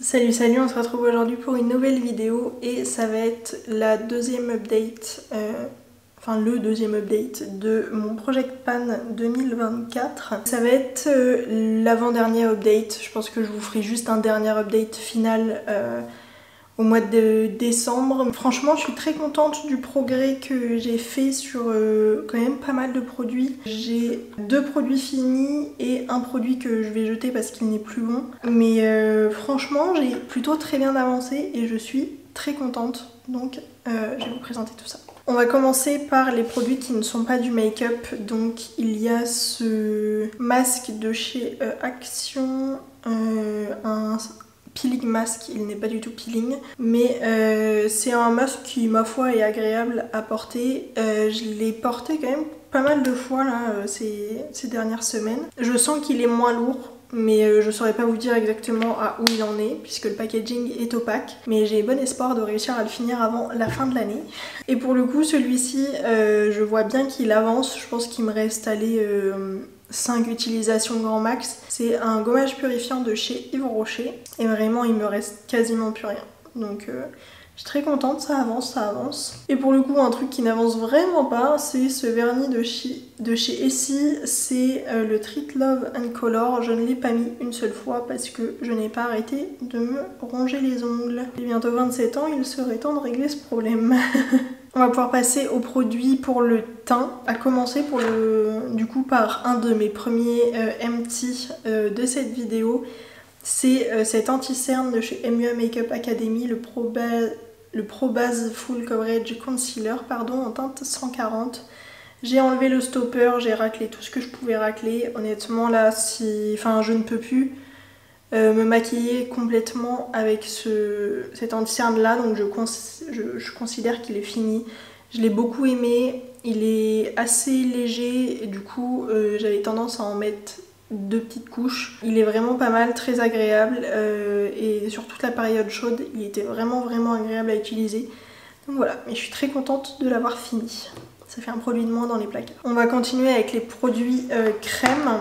Salut salut, on se retrouve aujourd'hui pour une nouvelle vidéo et ça va être la deuxième update, le deuxième update de mon Project Pan 2024. Ça va être l'avant-dernier update, je pense que je vous ferai juste un dernier update final au mois de décembre. Franchement, je suis très contente du progrès que j'ai fait sur quand même pas mal de produits. J'ai 2 produits finis et un produit que je vais jeter parce qu'il n'est plus bon. Mais franchement, j'ai plutôt très bien avancé et je suis très contente. Donc je vais vous présenter tout ça. On va commencer par les produits qui ne sont pas du make-up. Donc il y a ce masque de chez Action, un peeling mask, il n'est pas du tout peeling, mais c'est un masque qui, ma foi, est agréable à porter. Je l'ai porté quand même pas mal de fois là ces dernières semaines. Je sens qu'il est moins lourd, mais je saurais pas vous dire exactement à où il en est puisque le packaging est opaque, mais j'ai bon espoir de réussir à le finir avant la fin de l'année. Et pour le coup, celui-ci, je vois bien qu'il avance. Je pense qu'il me reste 5 utilisations grand max. C'est un gommage purifiant de chez Yves Rocher et vraiment il me reste quasiment plus rien. Donc je suis très contente, ça avance, ça avance. Et pour le coup, un truc qui n'avance vraiment pas, c'est ce vernis de chez Essie, c'est le Treat Love and Color. Je ne l'ai pas mis une seule fois parce que je n'ai pas arrêté de me ronger les ongles. J'ai bientôt 27 ans, il serait temps de régler ce problème. On va pouvoir passer aux produits pour le teint, à commencer par un de mes premiers empty de cette vidéo. C'est cet anti-cerne de chez MUA Makeup Academy, le Pro Base Full Coverage Concealer en teinte 140. J'ai enlevé le stopper, j'ai raclé tout ce que je pouvais racler. Honnêtement là, je ne peux plus me maquiller complètement avec cet anti-cerne là, donc je considère qu'il est fini. Je l'ai beaucoup aimé, il est assez léger et du coup j'avais tendance à en mettre 2 petites couches. Il est vraiment pas mal, très agréable et sur toute la période chaude, il était vraiment agréable à utiliser. Donc voilà, mais je suis très contente de l'avoir fini. Ça fait un produit de moins dans les placards. On va continuer avec les produits crème.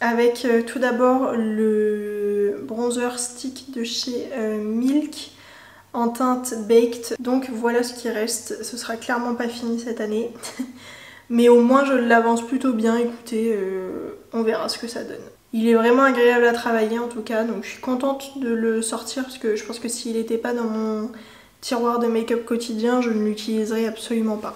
Avec tout d'abord le bronzer stick de chez Milk en teinte Baked. Donc voilà ce qui reste. Ce sera clairement pas fini cette année. Mais au moins je l'avance plutôt bien. Écoutez, on verra ce que ça donne. Il est vraiment agréable à travailler en tout cas. Donc je suis contente de le sortir parce que je pense que s'il n'était pas dans mon tiroir de make-up quotidien, je ne l'utiliserais absolument pas.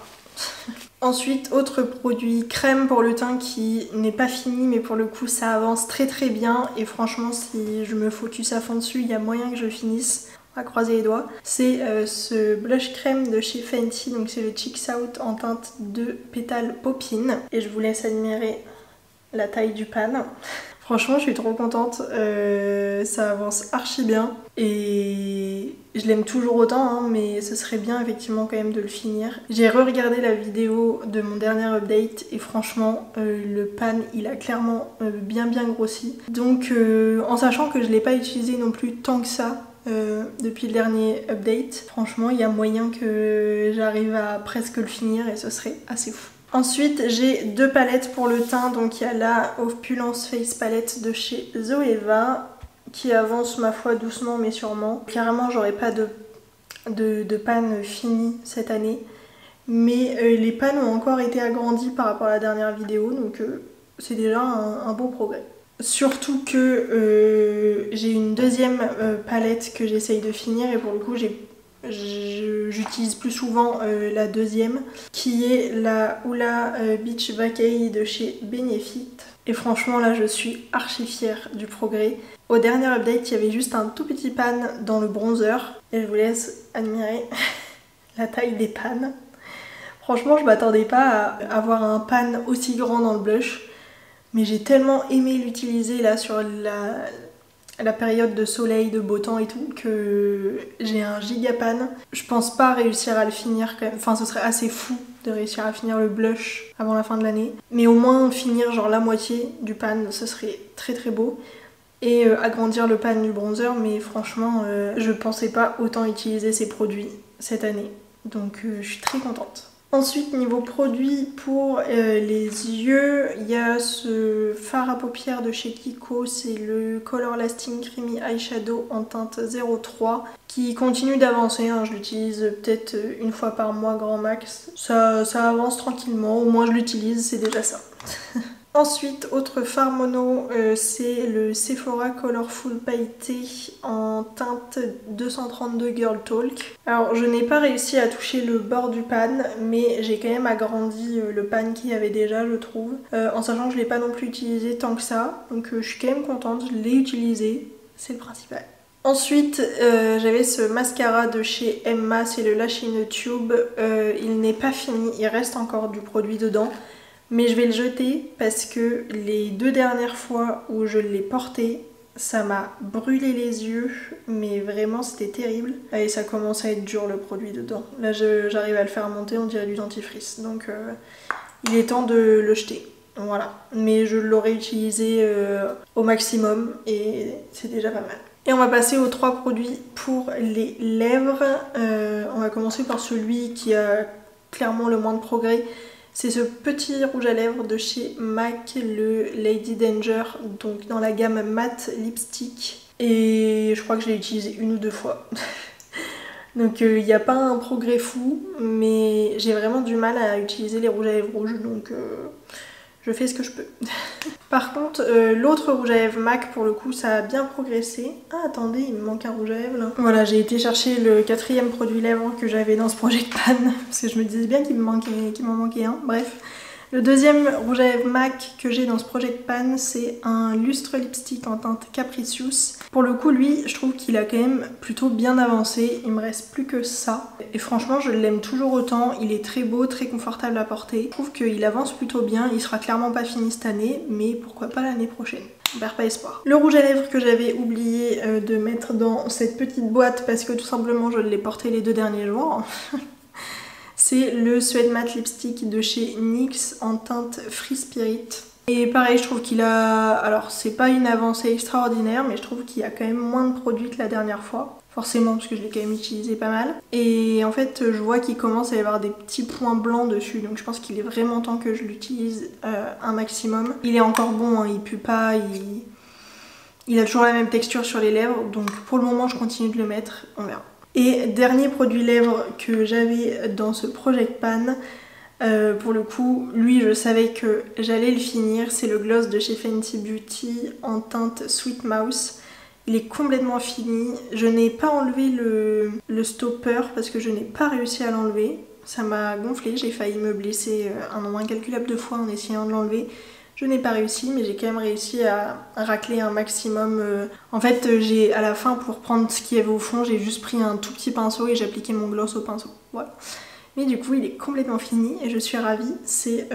Ensuite, autre produit crème pour le teint qui n'est pas fini mais pour le coup ça avance très bien et franchement si je me focus à fond dessus, il y a moyen que je finisse. On va croiser les doigts. C'est ce blush crème de chez Fenty, donc c'est le Cheeks Out en teinte de pétale Poppin. Et je vous laisse admirer la taille du pan. Franchement je suis trop contente, ça avance archi bien et je l'aime toujours autant hein, mais ce serait bien effectivement quand même de le finir. J'ai re-regardé la vidéo de mon dernier update et franchement le pan il a clairement bien grossi. Donc en sachant que je ne l'ai pas utilisé non plus tant que ça depuis le dernier update, franchement il y a moyen que j'arrive à presque le finir et ce serait assez fou. Ensuite, j'ai 2 palettes pour le teint. Donc il y a la Opulence Face Palette de chez Zoeva qui avance ma foi doucement mais sûrement. Carrément, j'aurai pas de pan fini cette année. Mais les pans ont encore été agrandis par rapport à la dernière vidéo. Donc c'est déjà un beau progrès. Surtout que j'ai une deuxième palette que j'essaye de finir et pour le coup j'utilise plus souvent la deuxième qui est la Hoola Beach Vacay de chez Benefit et franchement là je suis archi fière du progrès. Au dernier update il y avait juste un tout petit pan dans le bronzer et je vous laisse admirer la taille des pans. Franchement je m'attendais pas à avoir un pan aussi grand dans le blush mais j'ai tellement aimé l'utiliser là sur la période de soleil, de beau temps et tout, que j'ai un giga pan. Je pense pas réussir à le finir quand même, enfin ce serait assez fou de réussir à finir le blush avant la fin de l'année. Mais au moins finir genre la moitié du pan, ce serait très beau. Et agrandir le pan du bronzer, mais franchement je pensais pas autant utiliser ces produits cette année. Donc je suis très contente. Ensuite, niveau produit pour les yeux, il y a ce fard à paupières de chez Kiko, c'est le Color Lasting Creamy Eyeshadow en teinte 03 qui continue d'avancer, hein. Je l'utilise peut-être une fois par mois grand max. Ça avance tranquillement, au moins je l'utilise, c'est déjà ça. Ensuite, autre fard mono, c'est le Sephora Colorful Pailleté en teinte 232 Girl Talk. Alors, je n'ai pas réussi à toucher le bord du pan, mais j'ai quand même agrandi le pan qu'il y avait déjà, je trouve. En sachant que je ne l'ai pas non plus utilisé tant que ça, donc je suis quand même contente, je l'ai utilisé, c'est le principal. Ensuite, j'avais ce mascara de chez Emma, c'est le Lash in a Tube. Il n'est pas fini, il reste encore du produit dedans. Mais je vais le jeter parce que les 2 dernières fois où je l'ai porté, ça m'a brûlé les yeux, mais vraiment c'était terrible. Et ça commence à être dur le produit dedans. Là j'arrive à le faire monter, on dirait du dentifrice. Donc il est temps de le jeter. Voilà. Mais je l'aurais utilisé au maximum et c'est déjà pas mal. Et on va passer aux 3 produits pour les lèvres. On va commencer par celui qui a clairement le moins de progrès. C'est ce petit rouge à lèvres de chez MAC, le Lady Danger, donc dans la gamme matte lipstick. Et je crois que je l'ai utilisé 1 ou 2 fois. Donc il n'y a pas un progrès fou, mais j'ai vraiment du mal à utiliser les rouges à lèvres rouges, donc je fais ce que je peux. Par contre, l'autre rouge à lèvres MAC, pour le coup, ça a bien progressé. Ah, attendez, il me manque un rouge à lèvres là. Voilà, j'ai été chercher le 4e produit lèvres que j'avais dans ce Project Pan, parce que je me disais bien qu'il m'en manquait un. Bref. Le 2e rouge à lèvres MAC que j'ai dans ce Project Pan, c'est un lustre lipstick en teinte Capricious. Pour le coup, lui, je trouve qu'il a quand même plutôt bien avancé. Il me reste plus que ça. Et franchement, je l'aime toujours autant. Il est très beau, très confortable à porter. Je trouve qu'il avance plutôt bien. Il sera clairement pas fini cette année, mais pourquoi pas l'année prochaine. On perd pas espoir. Le rouge à lèvres que j'avais oublié de mettre dans cette petite boîte parce que tout simplement je l'ai porté les 2 derniers jours. C'est le Suede Matte Lipstick de chez NYX en teinte Free Spirit. Et pareil, je trouve qu'il a... Alors, c'est pas une avancée extraordinaire, mais je trouve qu'il y a quand même moins de produits que la dernière fois. Forcément, parce que je l'ai quand même utilisé pas mal. Et en fait, je vois qu'il commence à y avoir des petits points blancs dessus. Donc je pense qu'il est vraiment temps que je l'utilise un maximum. Il est encore bon, hein, il pue pas, il a toujours la même texture sur les lèvres. Donc pour le moment, je continue de le mettre, on verra. Et dernier produit lèvres que j'avais dans ce Project Pan, pour le coup, lui je savais que j'allais le finir, c'est le gloss de chez Fenty Beauty en teinte Sweet Mouse. Il est complètement fini, je n'ai pas enlevé le stopper parce que je n'ai pas réussi à l'enlever. Ça m'a gonflé, j'ai failli me blesser un nombre incalculable de fois en essayant de l'enlever. Je n'ai pas réussi, mais j'ai quand même réussi à racler un maximum. En fait, à la fin, pour prendre ce qu'il y avait au fond, j'ai juste pris un tout petit pinceau et j'ai appliqué mon gloss au pinceau. Voilà. Mais du coup, il est complètement fini et je suis ravie. C'est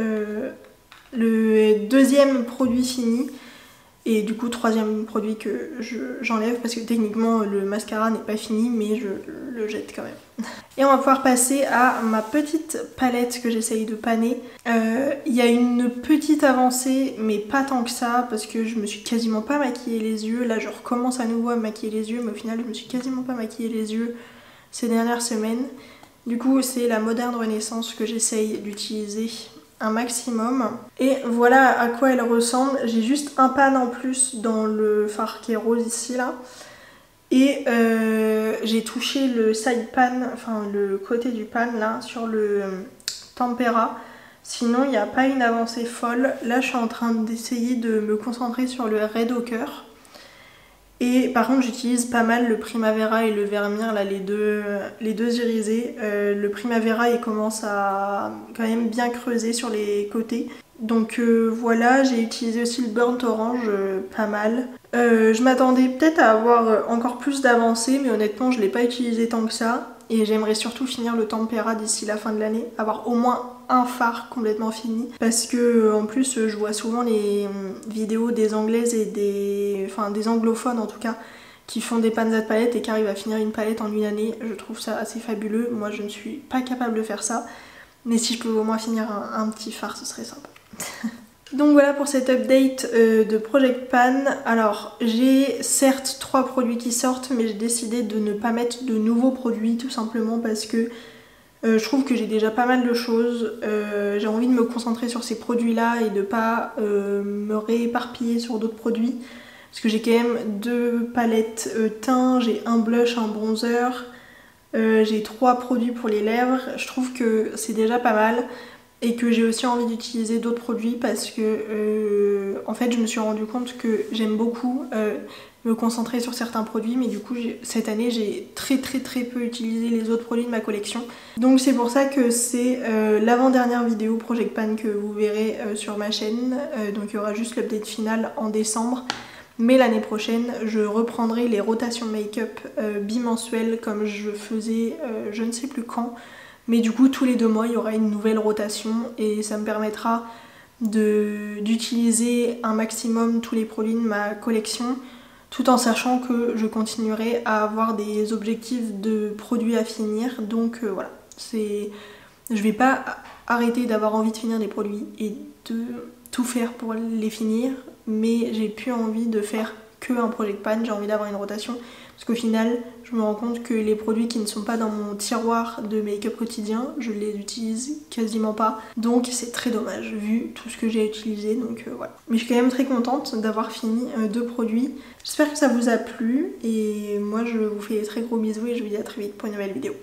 le 2e produit fini. Et du coup, 3e produit que j'enlève parce que techniquement le mascara n'est pas fini, mais je le jette quand même. Et on va pouvoir passer à ma petite palette que j'essaye de panner. Il y a une petite avancée, mais pas tant que ça, parce que je me suis quasiment pas maquillé les yeux. Là, je recommence à nouveau à me maquiller les yeux, mais au final, je me suis quasiment pas maquillé les yeux ces dernières semaines. Du coup, c'est la Moderne Renaissance que j'essaye d'utiliser un maximum. Et voilà à quoi elle ressemble. J'ai juste un pan en plus dans le fard qui est rose ici là. Et j'ai touché le side pan, enfin le côté du pan là, sur le Tempera. Sinon il n'y a pas une avancée folle. Là je suis en train d'essayer de me concentrer sur le Red Ochre. Et par contre j'utilise pas mal le Primavera et le Vermeer, là les deux irisés. Le Primavera il commence à quand même bien creuser sur les côtés. Donc voilà, j'ai utilisé aussi le Burnt Orange, pas mal. Je m'attendais peut-être à avoir encore plus d'avancées, mais honnêtement je l'ai pas utilisé tant que ça. Et j'aimerais surtout finir le Tempera d'ici la fin de l'année, avoir au moins un fard complètement fini. Parce que en plus je vois souvent les vidéos des anglaises et des anglophones en tout cas, qui font des pans à palette et qui arrivent à finir une palette en une année. Je trouve ça assez fabuleux. Moi je ne suis pas capable de faire ça. Mais si je pouvais au moins finir un petit fard, ce serait sympa. Donc voilà pour cette update de Project Pan. Alors j'ai certes 3 produits qui sortent, mais j'ai décidé de ne pas mettre de nouveaux produits tout simplement parce que Je trouve que j'ai déjà pas mal de choses. J'ai envie de me concentrer sur ces produits-là et de pas me rééparpiller sur d'autres produits. Parce que j'ai quand même 2 palettes teint, j'ai un blush, un bronzer, j'ai 3 produits pour les lèvres. Je trouve que c'est déjà pas mal. Et que j'ai aussi envie d'utiliser d'autres produits parce que en fait je me suis rendu compte que j'aime beaucoup me concentrer sur certains produits, mais du coup cette année j'ai très peu utilisé les autres produits de ma collection. Donc c'est pour ça que c'est l'avant-dernière vidéo Project Pan que vous verrez sur ma chaîne. Donc il y aura juste l'update final en décembre. Mais l'année prochaine, je reprendrai les rotations make-up bimensuelles comme je faisais je ne sais plus quand. Mais du coup, tous les 2 mois, il y aura une nouvelle rotation et ça me permettra d'utiliser un maximum tous les produits de ma collection tout en sachant que je continuerai à avoir des objectifs de produits à finir. Donc voilà, je vais pas arrêter d'avoir envie de finir des produits et de tout faire pour les finir, mais j'ai plus envie de faire que un Project Pan, j'ai envie d'avoir une rotation. Parce qu'au final, je me rends compte que les produits qui ne sont pas dans mon tiroir de make-up quotidien, je les utilise quasiment pas. Donc c'est très dommage vu tout ce que j'ai utilisé. Donc voilà. Mais je suis quand même très contente d'avoir fini 2 produits. J'espère que ça vous a plu. Et moi je vous fais des très gros bisous et je vous dis à très vite pour une nouvelle vidéo.